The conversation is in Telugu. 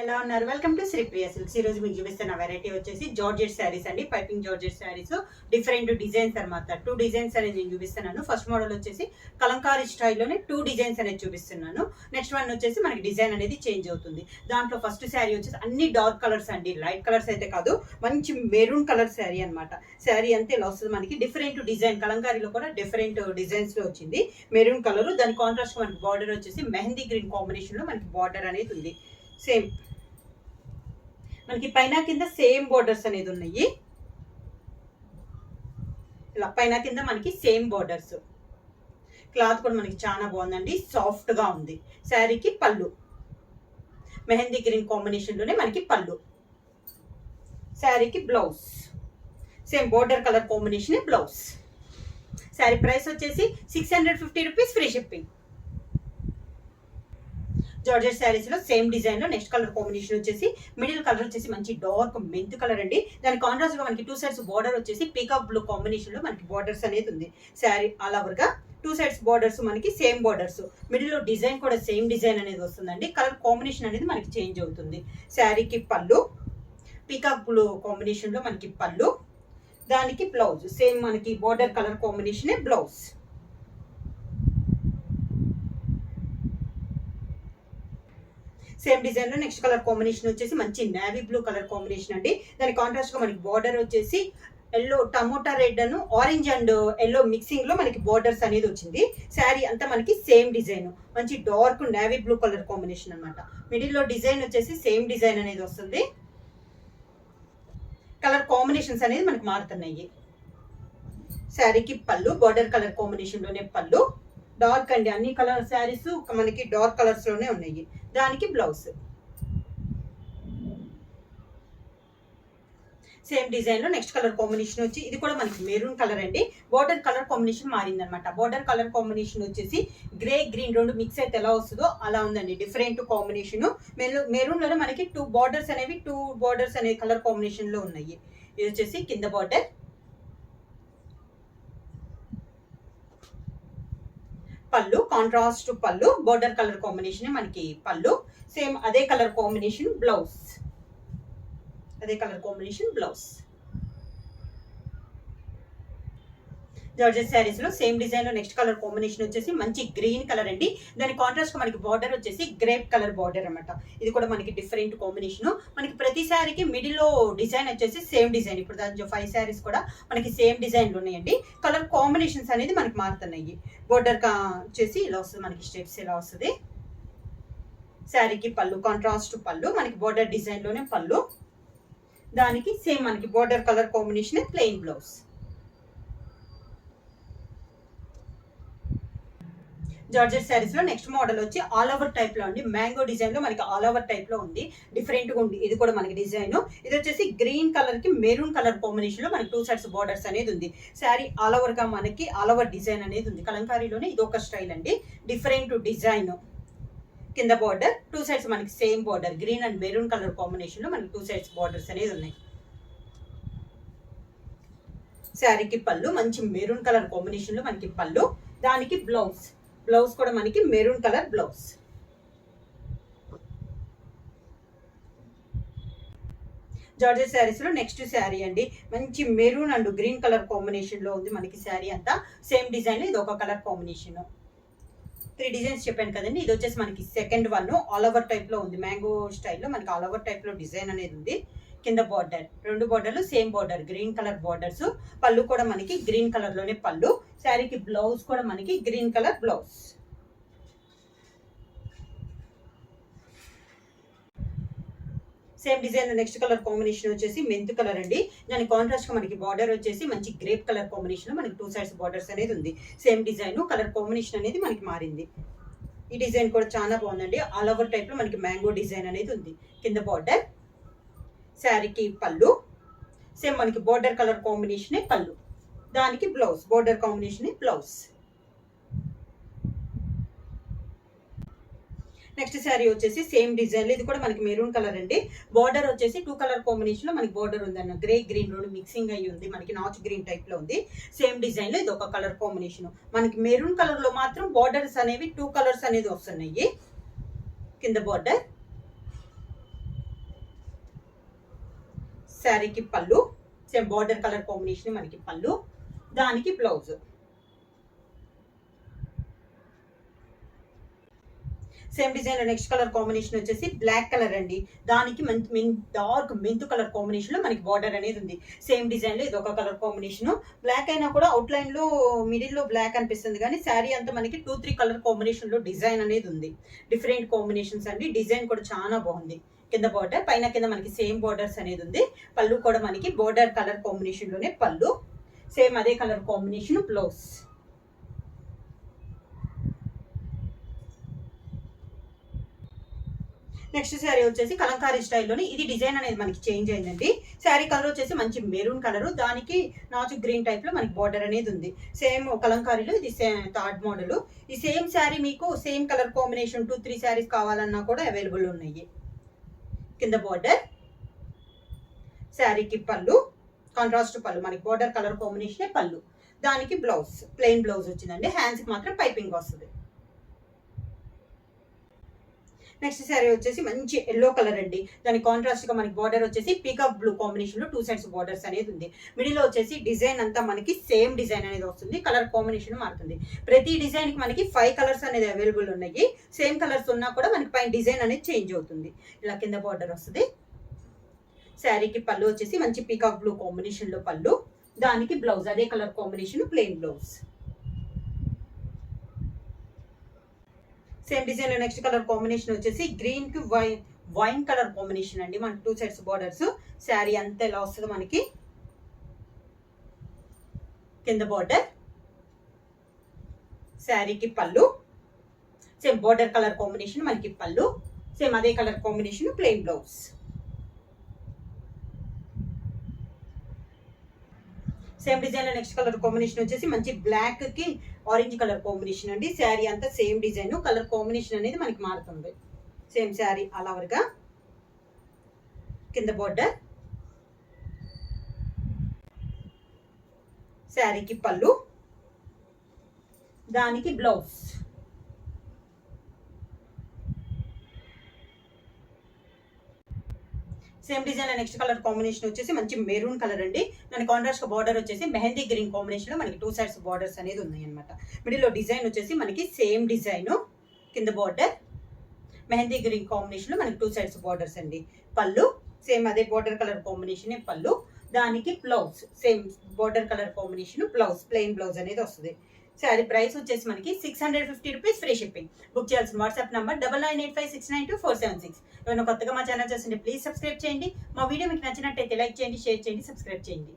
ఎలా ఉన్నారు? Welcome to Sri Priya silks. ఈ రోజు మీకు చూపిస్తున్న వెరైటీ వచ్చేసి జార్జెట్ శారీస్ అండి. Piping georgette sarees, different designs అనమాట. 2 డిజైన్స్ అనేది నేను చూపిస్తున్నాను. ఫస్ట్ మోడల్ వచ్చేసి కలంకారీ స్టైల్లోనే 2 డిజైన్స్ అనేది చూపిస్తున్నాను. నెక్స్ట్ వన్ వచ్చేసి మనకి డిజైన్ అనేది చేంజ్ అవుతుంది. దాంట్లో ఫస్ట్ శారీ వచ్చేసి అన్ని డార్క్ కలర్స్ అండి, లైట్ కలర్స్ అయితే కాదు, మంచి మెరూన్ కలర్ శారీ అనమాట. శారీ అంతే ఇలా వస్తుంది మనకి. డిఫరెంట్ డిజైన్, కలంకారీలో కూడా డిఫరెంట్ డిజైన్స్ లో వచ్చింది. మెరూన్ కలర్, దాని కాంట్రాస్ట్ మనకి బార్డర్ వచ్చేసి మెహందీ గ్రీన్ కాంబినేషన్ లో మనకి బార్డర్ అనేది ఉంది. సేమ్ మనకి పైన కింద సేమ్ బోర్డర్స్ అనేది ఉన్నాయి. ఇలా పైన కింద మనకి సేమ్ బోర్డర్స్. క్లాత్ కూడా మనకి చాలా బాగుందండి, సాఫ్ట్ గా ఉంది. శారీకి పళ్ళు మెహందీ గ్రీన్ కాంబినేషన్ లోనే మనకి పళ్ళు. శారీకి blouse same border colour combination blouse. Sari price వచ్చేసి 650 rupees, free shipping. Georgette saris లో సేమ్ డిజైన్ లో నెక్స్ట్ కలర్ కాంబినేషన్ వచ్చేసి మిడిల్ కలర్ వచ్చేసి మంచి డార్క్ మెంత్ కలర్ అండి. దాని కాంట్రాస్ట్ గా మనకి 2 సైడ్స్ బార్డర్ వచ్చేసి పీకాక్ బ్లూ కాంబినేషన్ లో మనకి బార్డర్స్ అనేది ఉంది. శారీ ఆల్ ఓవర్ గా 2 సైడ్స్ బార్డర్స్ మనకి సేమ్ బార్డర్స్. మిడిల్ లో డిజైన్ కూడా సేమ్ డిజైన్ అనేది వస్తుందండి. కలర్ కాంబినేషన్ అనేది మనకి చేంజ్ అవుతుంది. శారీకి పళ్ళు పీకాక్ బ్లూ కాంబినేషన్ లో మనకి పళ్ళు, దానికి బ్లౌజ్ సేమ్ మనకి border colour combination blouse. Same design లో నెక్స్ట్ కలర్ కాంబినేషన్ వచ్చేసి మంచి నేవీ బ్లూ కలర్ కాంబినేషన్ అండి. దాని కాంట్రాస్ట్ గా మనకి బార్డర్ వచ్చేసి yellow, tomato red Anu orange and yellow mixing లో మనకి బార్డర్స్ అనేది వచ్చింది. శారీ అంతా మనకి సేమ్ డిజైన్, మంచి dark navy blue colour combination అనమాట. మిడిల్ లో డిజైన్ వచ్చేసి సేమ్ డిజైన్ అనేది వస్తుంది. కలర్ కాంబినేషన్స్ అనేది మనకి మారుతున్నాయి. శారీకి పళ్ళు బార్డర్ కలర్ కాంబినేషన్ లోనే పళ్ళు, డార్క్ అండి. అన్ని కలర్ శారీస్ మనకి డార్క్ కలర్స్ లోనే ఉన్నాయి. దానికి బ్లౌజ్ సేమ్ డిజైన్ లో నెక్స్ట్ కలర్ కాంబినేషన్ వచ్చి ఇది కూడా మనకి మెరూన్ కలర్ అండి. బార్డర్ కలర్ కాంబినేషన్ మారింది అనమాట. బార్డర్ కలర్ కాంబినేషన్ వచ్చేసి గ్రే గ్రీన్ రెండు మిక్స్ అయితే ఎలా వస్తుందో అలా ఉందండి. Different combination. మెరూన్ లోనే మనకి 2 బార్డర్స్ అనేవి కలర్ కాంబినేషన్ లో ఉన్నాయి. ఇది వచ్చేసి కింద బార్డర్, పళ్ళు కాంట్రాస్ట్ పళ్ళు, బోర్డర్ కలర్ కాంబినేషన్ మనకి పళ్ళు. సేమ్ అదే colour combination blouse, georgette saris లో సేమ్ డిజైన్ లో నెక్స్ట్ కలర్ కాంబినేషన్ వచ్చేసి మంచి గ్రీన్ కలర్ అండి. దాని కాంట్రాస్ట్ మనకి బార్డర్ వచ్చేసి గ్రేప్ కలర్ బార్డర్ అనమాట. ఇది కూడా మనకి డిఫరెంట్ కాంబినేషన్. మనకి ప్రతి శారీకి మిడిల్ లో డిజైన్ వచ్చేసి సేమ్ డిజైన్. ఇప్పుడు దాని 5 శారీస్ కూడా మనకి సేమ్ డిజైన్లు ఉన్నాయండి. కలర్ కాంబినేషన్స్ అనేది మనకి మారుతున్నాయి. బోర్డర్ వచ్చేసి ఇలా వస్తుంది మనకి, స్టెప్స్ ఇలా వస్తుంది. శారీకి పళ్ళు కాంట్రాస్ట్ పళ్ళు, మనకి బోర్డర్ డిజైన్ లోనే పళ్ళు, దానికి సేమ్ మనకి border colour combination plain blouse. Georgette saris లో నెక్స్ట్ మోడల్ వచ్చి ఆల్ ఓవర్ టైప్ లో ఉంది. మ్యాంగో డిజైన్ లో మనకి ఆల్ ఓవర్ టైప్ లో ఉంది. డిఫరెంట్ గా ఉంది. ఇది కూడా మనకి డిజైన్. ఇది వచ్చేసి గ్రీన్ కలర్ కి మెరూన్ కలర్ కాంబినేషన్ లో మనకి 2 సైడ్స్ బార్డర్స్ అనేది ఉంది. శారీ ఆల్ ఓవర్ గా మనకి ఆల్ ఓవర్ డిజైన్ అనేది ఉంది. కలంకారీలోనే ఇది ఒక స్టైల్ అండి, డిఫరెంట్ డిజైన్. కింద బార్డర్ 2 సైడ్స్ మనకి same border, green and maroon colour combination లో మనకి 2 సైడ్స్ బార్డర్స్ అనేది ఉన్నాయి. శారీకి పళ్ళు మంచి మెరూన్ కలర్ కాంబినేషన్ లో మనకి పళ్ళు, దానికి బ్లౌజ్ కూడా మనకి maroon colour blouse. Georgette saris లో నెక్స్ట్ శారీ అండి. మంచి maroon and green colour combination లో ఉంది మనకి. శారీ అంతా సేమ్ డిజైన్ లో ఇది ఒక కలర్ కాంబినేషన్. 3 డిజైన్స్ చెప్పాను కదండి. ఇది వచ్చేసి మనకి second one all over type లో ఉంది. మ్యాంగో స్టైల్లో మనకి ఆల్ ఓవర్ టైప్ లో డిజైన్ అనేది ఉంది. కింద బార్డర్ 2 బార్డర్లు same border, green colour borders. పళ్ళు కూడా మనకి గ్రీన్ కలర్ లోనే పళ్ళు. శారీకి బ్లౌజ్ కూడా మనకి green colour blouse. Same design next colour combination వచ్చేసి మెంత్ కలర్ అండి. దాని కాంట్రాస్ట్ గా మనకి బార్డర్ వచ్చేసి మంచి గ్రేప్ కలర్ కాంబినేషన్ మనకి 2 సైడ్స్ బార్డర్స్ అనేది ఉంది. సేమ్ డిజైన్, కలర్ కాంబినేషన్ అనేది మనకి మారింది. ఈ డిజైన్ కూడా చాలా బాగుందండి. ఆల్ ఓవర్ టైప్ లో మనకి మ్యాంగో డిజైన్ అనేది ఉంది. కింద బార్డర్, శారీకి పళ్ళు సేమ్ మనకి బోర్డర్ కలర్ కాంబినేషన్ పళ్ళు, దానికి blouse border combination blouse. Next sari వచ్చేసి సేమ్ డిజైన్ లో ఇది కూడా మనకి మెరూన్ కలర్ అండి. బార్డర్ వచ్చేసి 2 కలర్ కాంబినేషన్ లో మనకి బార్డర్ ఉంది అన్న, గ్రే గ్రీన్ రెండు మిక్సింగ్ అయ్యి ఉంది మనకి. నాచ్ గ్రీన్ టైప్ లో ఉంది. సేమ్ డిజైన్ లో ఇది ఒక కలర్ కాంబినేషన్. మనకి మెరూన్ కలర్ లో మాత్రం బార్డర్స్ అనేవి 2 కలర్స్ అనేది వస్తున్నాయి. కింద బార్డర్, శారీకి పళ్ళు, సేమ్ బార్డర్ కలర్ కాంబినేషన్ మనకి పళ్ళు, దానికి blouse. Same design next colour combination వచ్చేసి బ్లాక్ కలర్ అండి. దానికి డార్క్ మెంతు కలర్ కాంబినేషన్ లో మనకి బార్డర్ అనేది ఉంది. సేమ్ డిజైన్ లో ఇది ఒక కలర్ కాంబినేషన్. బ్లాక్ అయినా కూడా అవుట్ లైన్ లో మిడిల్ లో బ్లాక్ అనిపిస్తుంది, కానీ శారీ అంతా మనకి 2-3 కలర్ కాంబినేషన్ లో డిజైన్ అనేది ఉంది. డిఫరెంట్ కాంబినేషన్స్ అండి. డిజైన్ కూడా చాలా బాగుంది. కింద బార్డర్, పైన కింద మనకి సేమ్ బార్డర్స్ అనేది ఉంది. పళ్ళు కూడా మనకి బార్డర్ కలర్ కాంబినేషన్ లోనే పళ్ళు, సేమ్ అదే colour combination blouse. Next sari వచ్చేసి కలంకారీ స్టైల్లోని ఇది డిజైన్ అనేది మనకి చేంజ్ అయిందండి. శారీ కలర్ వచ్చేసి మంచి మెరూన్ కలర్, దానికి నాచు గ్రీన్ టైప్ లో మనకి బార్డర్ అనేది ఉంది. సేమ్ కలంకారీలో ఇది థర్డ్ మోడల్. ఈ సేమ్ శారీ మీకు సేమ్ కలర్ కాంబినేషన్ 2-3 శారీస్ కావాలన్నా కూడా అవైలబుల్ ఉన్నాయి. కింద బార్డర్, శారీకి పళ్ళు, కాంట్రాస్ట్ పళ్ళు, మనకి బార్డర్ కలర్ కాంబినేషన్ పళ్ళు, దానికి బ్లౌజ్ ప్లెయిన్ బ్లౌజ్ వచ్చిందండి. హ్యాండ్స్ కి మాత్రం పైపింగ్ వస్తుంది. నెక్స్ట్ శారీ వచ్చేసి మంచి ఎల్లో కలర్ అండి. దాని కాంట్రాస్ట్ గా మనకి బార్డర్ వచ్చేసి పీకాక్ బ్లూ కాంబినేషన్ లో 2 సైడ్స్ బార్డర్స్ అనేది ఉంది. మిడిల్ లో వచ్చేసి డిజైన్ అంతా మనకి సేమ్ డిజైన్ అనేది వస్తుంది. కలర్ కాంబినేషన్ మారుతుంది. ప్రతి డిజైన్ కి మనకి 5 కలర్స్ అనేది అవైలబుల్ ఉన్నాయి. సేమ్ కలర్స్ ఉన్నా కూడా మనకి పైన డిజైన్ అనేది చేంజ్ అవుతుంది. ఇలా కింద బార్డర్ వస్తుంది. శారీకి పళ్ళు వచ్చేసి మంచి పీకాక్ బ్లూ కాంబినేషన్ లో పళ్ళు, దానికి బ్లౌజ్ అదే colour combination plain blouse. Same design లో నెక్స్ట్ కలర్ కాంబినేషన్ వచ్చేసి గ్రీన్ కి వైన్ కలర్ కాంబినేషన్ అండి. మనకి 2 సైడ్స్ బార్డర్స్. శారీ అంతా ఎలా వస్తుంది మనకి, కింద బార్డర్, శారీకి పళ్ళు, సేమ్ బార్డర్ కలర్ కాంబినేషన్ మనకి పళ్ళు, సేమ్ అదే colour combination plain blouse. Same design లో నెక్స్ట్ కలర్ కాంబినేషన్ వచ్చేసి మంచి బ్లాక్ కి ఆరెంజ్ కలర్ కాంబినేషన్ అండి. శారీ అంతా సేమ్ డిజైన్, కలర్ కాంబినేషన్ అనేది మనకి మారుతుంది. సేమ్ శారీ అలా వరగా, కింద బార్డర్, శారీకి పళ్ళు, దానికి blouse. Same design next colour combination వచ్చేసి మంచి మెరూన్ కలర్ అండి. దాని కాంట్రాస్ట్ బార్డర్ వచ్చేసి మెహందీ గ్రీన్ కాంబినేషన్ లో మనకి 2 సైడ్స్ బార్డర్స్ అనేది ఉన్నాయి అనమాట. మిడిల్ లో డిజైన్ వచ్చేసి మనకి సేమ్ డిజైన్, కింద బార్డర్ మెహందీ గ్రీన్ కాంబినేషన్ లో మనకి 2 సైడ్స్ బార్డర్స్ అండి. పళ్ళు సేమ్ అదే బార్డర్ కలర్ కాంబినేషన్ పళ్ళు, దానికి blouse same border colour combination blouse plain blouse అనేది వస్తుంది. శారీ ప్రైస్ వచ్చేసి మనకి 650 రూపీస్, ఫ్రీ షిప్పింగ్. బుక్ చేయాల్సిన వాట్సాప్ నంబర్ 9985692476. ఎవరైనా కొత్తగా మా ఛానల్ చూస్తుంటే ప్లీజ్ సబ్స్క్రైబ్ చేయండి. మా వీడియో మీకు నచ్చినట్టయితే లైక్ చేయండి, షేర్ చేయండి, సబ్స్క్రైబ్ చేయండి.